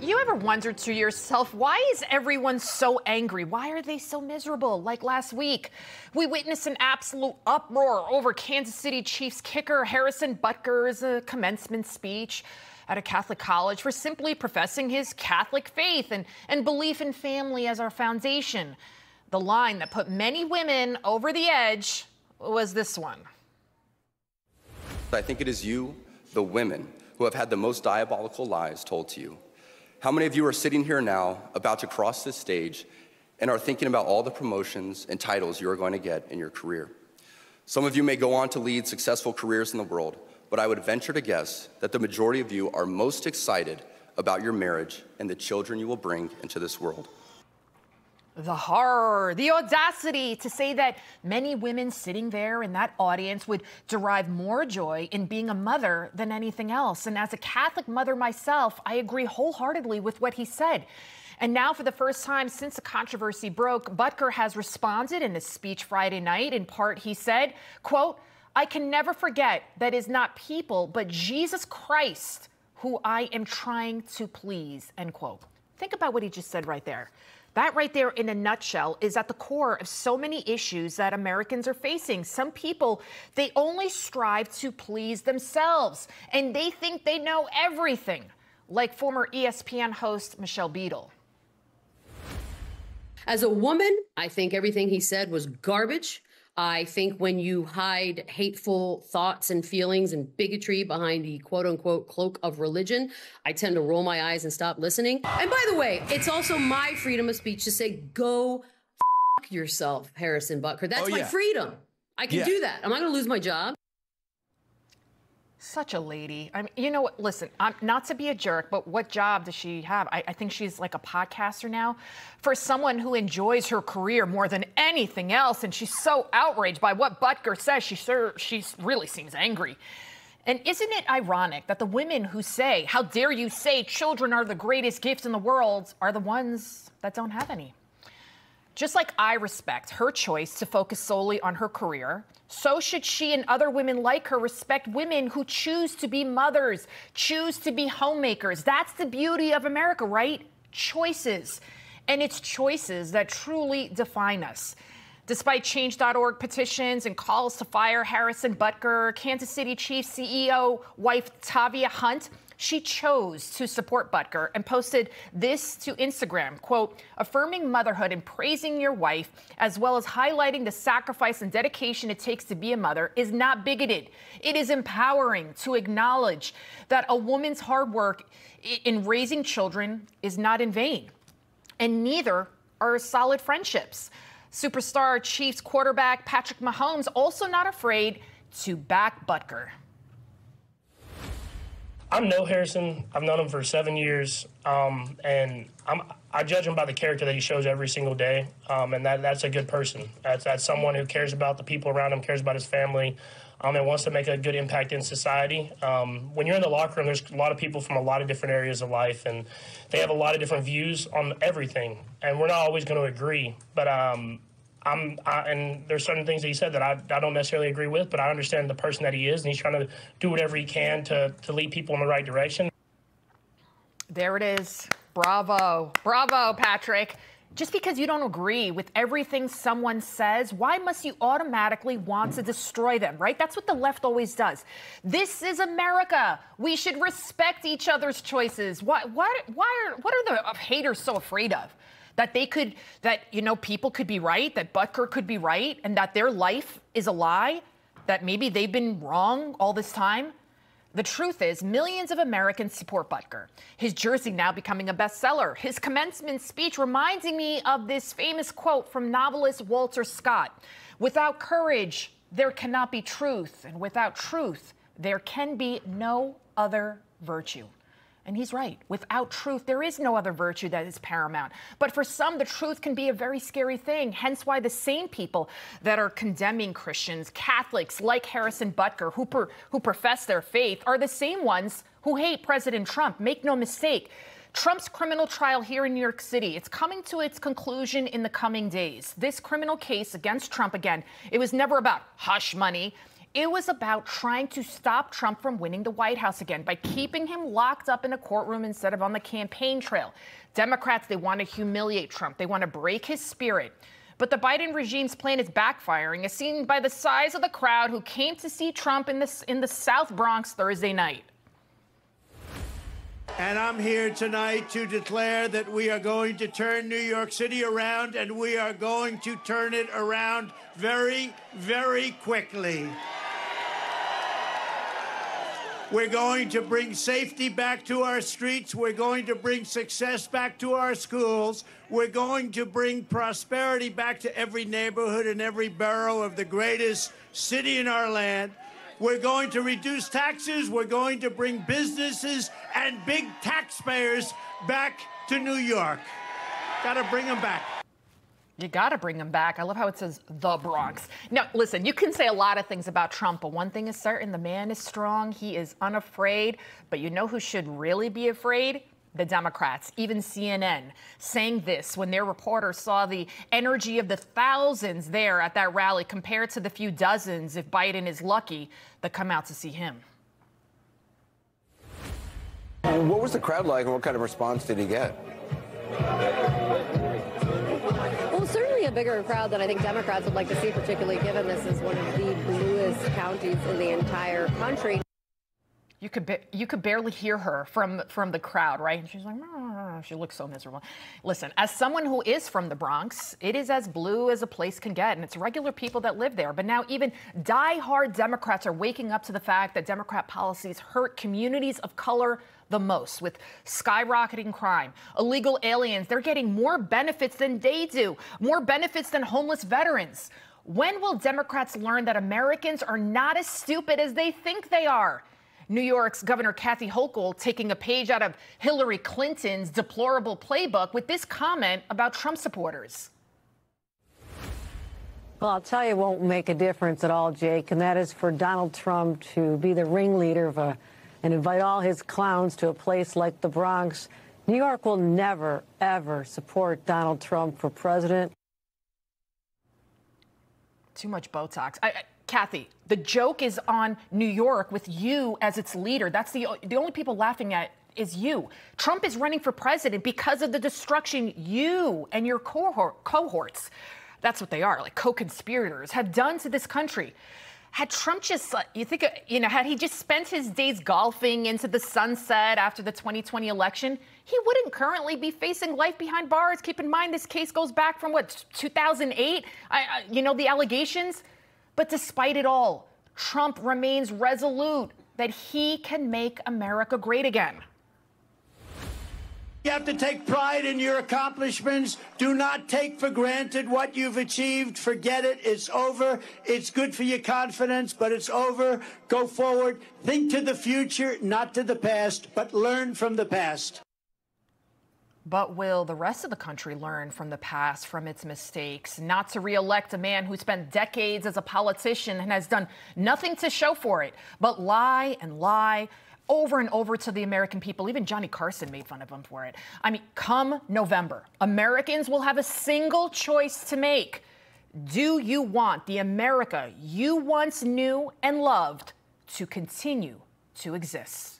You ever wondered to yourself, why is everyone so angry? Why are they so miserable? Like last week, we witnessed an absolute uproar over Kansas City Chiefs kicker Harrison Butker's commencement speech at a Catholic college for simply professing his Catholic faith and belief in family as our foundation. The line that put many women over the edge was this one. I think it is you, the women, who have had the most diabolical lies told to you. How many of you are sitting here now, about to cross this stage, and are thinking about all the promotions and titles you are going to get in your career? Some of you may go on to lead successful careers in the world, but I would venture to guess that the majority of you are most excited about your marriage and the children you will bring into this world. The horror, the audacity to say that many women sitting there in that audience would derive more joy in being a mother than anything else. And as a Catholic mother myself, I agree wholeheartedly with what he said. And now, for the first time since the controversy broke, Butker has responded in a speech Friday night. In part, he said, quote, "I can never forget that it is not people, but Jesus Christ who I am trying to please," end quote. Think about what he just said right there. That right there, in a nutshell, is at the core of so many issues that Americans are facing. Some people, they only strive to please themselves, and they think they know everything, like former ESPN host Michelle Beadle. As a woman, I think everything he said was garbage. I think when you hide hateful thoughts and feelings and bigotry behind the quote-unquote cloak of religion, I tend to roll my eyes and stop listening. And by the way, it's also my freedom of speech to say, go f*** yourself, Harrison Butker. That's my freedom. I can do that. I'm not going to lose my job. Such a lady. I mean, you know what? Listen, not to be a jerk, but what job does she have? I think she's like a podcaster now. For someone who enjoys her career more than anything else, and she's so outraged by what Butker says, she really seems angry. And isn't it ironic that the women who say, "How dare you say children are the greatest gift in the world," are the ones that don't have any? Just like I respect her choice to focus solely on her career, so should she and other women like her respect women who choose to be mothers, choose to be homemakers. That's the beauty of America, right? Choices. And it's choices that truly define us. Despite Change.org petitions and calls to fire Harrison Butker, Kansas City Chiefs CEO wife Tavia Hunt, she chose to support Butker and posted this to Instagram, quote, "Affirming motherhood and praising your wife, as well as highlighting the sacrifice and dedication it takes to be a mother, is not bigoted. It is empowering to acknowledge that a woman's hard work in raising children is not in vain. And neither are solid friendships." Superstar Chiefs quarterback Patrick Mahomes also not afraid to back Butker. I know Harrison. I've known him for 7 years, and I judge him by the character that he shows every single day, and that's a good person. That's someone who cares about the people around him, cares about his family, and wants to make a good impact in society. When you're in the locker room, there's a lot of people from a lot of different areas of life, and they have a lot of different views on everything, and we're not always going to agree, but and there's certain things that he said that I don't necessarily agree with, but I understand the person that he is, and he's trying to do whatever he can to lead people in the right direction. There it is. Bravo. Bravo, Patrick. Just because you don't agree with everything someone says, why must you automatically want to destroy them, right? That's what the left always does. This is America. We should respect each other's choices. What are the haters so afraid of? That people could be right, that Butker could be right, and that their life is a lie, that maybe they've been wrong all this time? The truth is, millions of Americans support Butker. His jersey now becoming a bestseller. His commencement speech reminding me of this famous quote from novelist Walter Scott: "Without courage, there cannot be truth, and without truth, there can be no other virtue." And he's right. Without truth, there is no other virtue that is paramount. But for some, the truth can be a very scary thing. Hence why the same people that are condemning Christians, Catholics like Harrison Butker, who profess their faith, are the same ones who hate President Trump. Make no mistake. Trump's criminal trial here in New York City, it's coming to its conclusion in the coming days. This criminal case against Trump, again, it was never about hush money. It was about trying to stop Trump from winning the White House again by keeping him locked up in a courtroom instead of on the campaign trail. Democrats, they want to humiliate Trump. They want to break his spirit. But the Biden regime's plan is backfiring, as seen by the size of the crowd who came to see Trump in the South Bronx Thursday night. And I'm here tonight to declare that we are going to turn New York City around, and we are going to turn it around very, very quickly. We're going to bring safety back to our streets. We're going to bring success back to our schools. We're going to bring prosperity back to every neighborhood and every borough of the greatest city in our land. We're going to reduce taxes. We're going to bring businesses and big taxpayers back to New York. Got to bring them back. You got to bring him back. I love how it says the Bronx. Now, listen, you can say a lot of things about Trump, but one thing is certain, the man is strong. He is unafraid. But you know who should really be afraid? The Democrats, even CNN, saying this when their reporters saw the energy of the thousands there at that rally compared to the few dozens, if Biden is lucky, that come out to see him. What was the crowd like, and what kind of response did he get? Well, certainly a bigger crowd than I think Democrats would like to see, particularly given this is one of the bluest counties in the entire country. You could barely hear her from the crowd, right? And she's like, she looks so miserable. Listen, as someone who is from the Bronx, it is as blue as a place can get, and it's regular people that live there. But now even diehard Democrats are waking up to the fact that Democrat policies hurt communities of color the most, with skyrocketing crime, illegal aliens. They're getting more benefits than they do, more benefits than homeless veterans. When will Democrats learn that Americans are not as stupid as they think they are? New York's Governor Kathy Hochul taking a page out of Hillary Clinton's deplorable playbook with this comment about Trump supporters. Well, I'll tell you, it won't make a difference at all, Jake, and that is for Donald Trump to be the ringleader of and invite all his clowns to a place like the Bronx. New York will never, ever support Donald Trump for president. Too much Botox. Kathy, the joke is on New York with you as its leader. That's the only people laughing at is you. Trump is running for president because of the destruction you and your cohorts, that's what they are, like co-conspirators, have done to this country. Had Trump just, had he just spent his days golfing into the sunset after the 2020 election, he wouldn't currently be facing life behind bars. Keep in mind, this case goes back from, 2008? The allegations? But despite it all, Trump remains resolute that he can make America great again. You have to take pride in your accomplishments. Do not take for granted what you've achieved. Forget it. It's over. It's good for your confidence, but it's over. Go forward. Think to the future, not to the past, but learn from the past. But will the rest of the country learn from the past, from its mistakes, not to re-elect a man who spent decades as a politician and has done nothing to show for it, but lie and lie over and over to the American people? Even Johnny Carson made fun of him for it. I mean, come November, Americans will have a single choice to make. Do you want the America you once knew and loved to continue to exist?